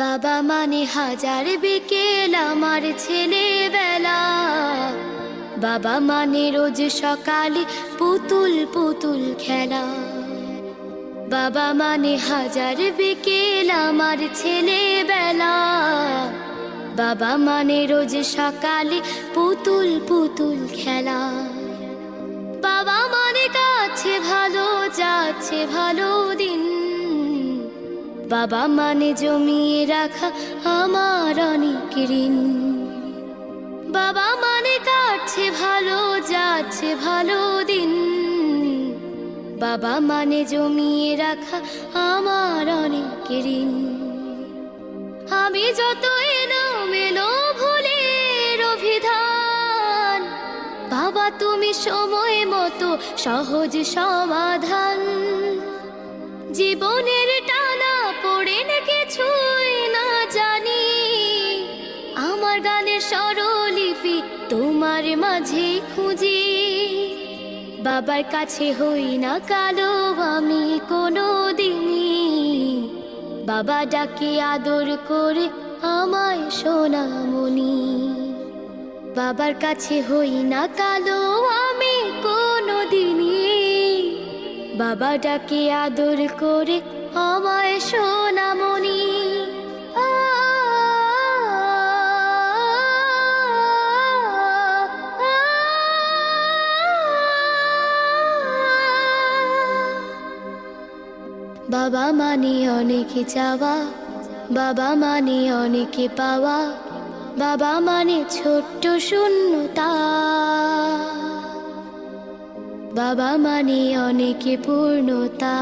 বাবা মানে হাজার বিকেল আমার ছেলেবেলা। বাবা মানে রোজ সকালে পুতুল পুতুল খেলা। বাবা মানে হাজার বিকেল আমার ছেলেবেলা। বাবা মানে রোজ সকালে পুতুল পুতুল খেলা। বাবা মানে কাছে ভালো যাচ্ছে ভালো দিন। বাবা মানে জমিয়ে রাখা আমার অনেক ঋণ। বাবা মানে কাটছে ভালো যাচ্ছে ভালো দিন। বাবা মানে জমিয়ে রাখা আমার অনেক ঋণ। আমি যত এলোমেলো ভুলের অভিধান, বাবা তুমি সময় মতো সহজ সমাধান। জীবনের টানা পড়ে না কিছুই না জানি, আমার গানের স্বরলিপি তোমার মাঝে খুঁজি। বাবার কাছে হই না কালো আমি কোনো দিনই, বাবা ডাকে আদর করে আমায় সোনামণি। বাবার কাছে হই না কালো আমি কোনো দিনই, বাবা ডাকে আদর করে আমায় সোনামণি। বাবা মানে অনেক চাওয়া, বাবা মানে অনেক পাওয়া। বাবা মানে ছোট্ট শূন্যতা, বাবা মানে অনেক পূর্ণতা।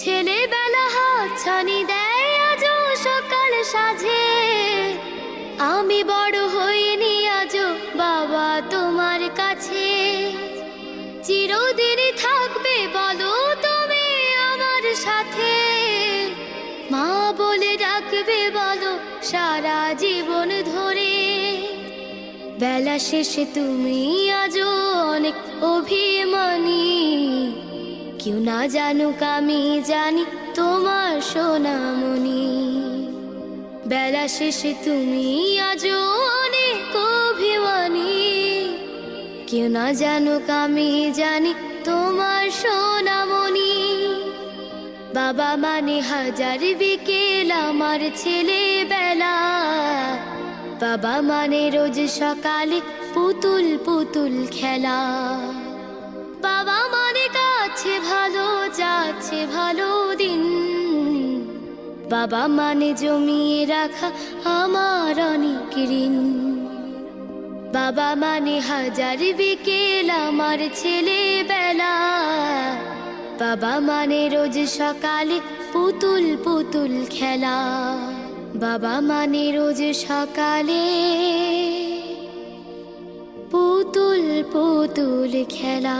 ছেলেবেলা হাতছানি দেয় আজও সকাল সাজে। আমি বড় হইনি আজও বাবা তোমার কাছে। চিরদিনই থাকবে বলো তুমি আমার সাথে, মা বলে ডাকবে বলো সারা জীবন ধরে। বেলা শেষে তুমি আজও অনেক অভিমানী, কেউ না জানুক আমি জানি তোমার সোনামণি। বেলা শেষে তুমি আজও অনেক অভিমানী, কেউ না জানুক আমি জানি তোমার সোনামণি। বাবা মানে হাজার বিকেল আমার ছেলেবেলা। বাবা মানে রোজ সকালে পুতুল পুতুল খেলা। বাবা মানে কাছে ভালো যাচ্ছে ভালো দিন। বাবা মানে জমিয়ে রাখা আমার অনেক ঋণ। বাবা মানে হাজার বিকেল আমার ছেলেবেলা। বাবা মানে রোজ সকালে পুতুল পুতুল খেলা। বাবা মানে রোজ সকালে পুতুল পুতুল খেলা।